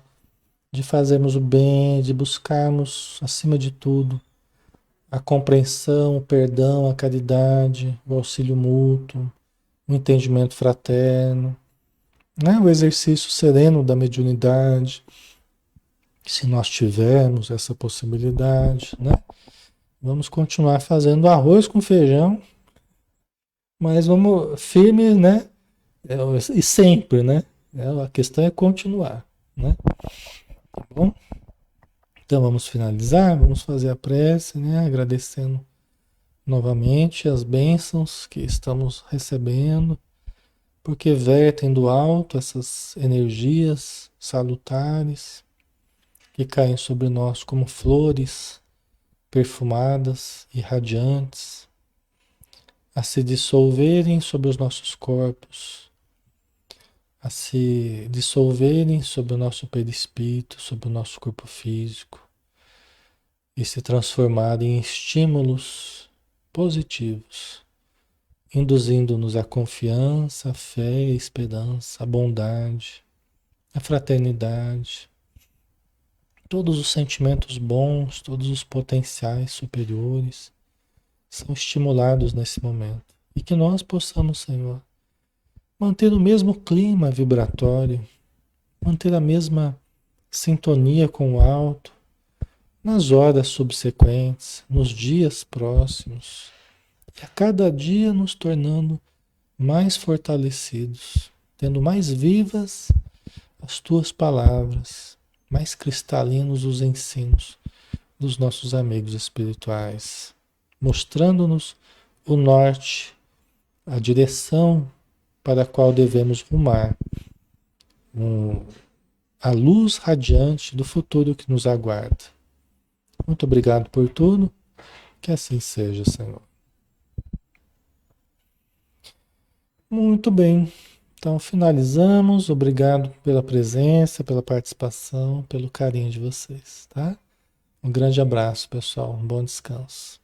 de fazermos o bem, de buscarmos, acima de tudo, a compreensão, o perdão, a caridade, o auxílio mútuo, o entendimento fraterno, né? O exercício sereno da mediunidade, se nós tivermos essa possibilidade, né? Vamos continuar fazendo arroz com feijão, mas vamos firme, né? E sempre, né? A questão é continuar, né? Tá bom? Então vamos finalizar, vamos fazer a prece, né? Agradecendo novamente as bênçãos que estamos recebendo, porque vertem do alto essas energias salutares que caem sobre nós como flores perfumadas e radiantes, a se dissolverem sobre os nossos corpos, a se dissolverem sobre o nosso perispírito, sobre o nosso corpo físico e se transformarem em estímulos positivos, induzindo-nos a confiança, a fé, a esperança, a bondade, a fraternidade, todos os sentimentos bons, todos os potenciais superiores são estimulados nesse momento. E que nós possamos, Senhor, manter o mesmo clima vibratório, manter a mesma sintonia com o alto, nas horas subsequentes, nos dias próximos, e a cada dia nos tornando mais fortalecidos, tendo mais vivas as tuas palavras, mais cristalinos os ensinos dos nossos amigos espirituais, mostrando-nos o norte, a direção para a qual devemos rumar, a luz radiante do futuro que nos aguarda. Muito obrigado por tudo, que assim seja, Senhor. Muito bem, então finalizamos. Obrigado pela presença, pela participação, pelo carinho de vocês, tá? Um grande abraço, pessoal. Um bom descanso.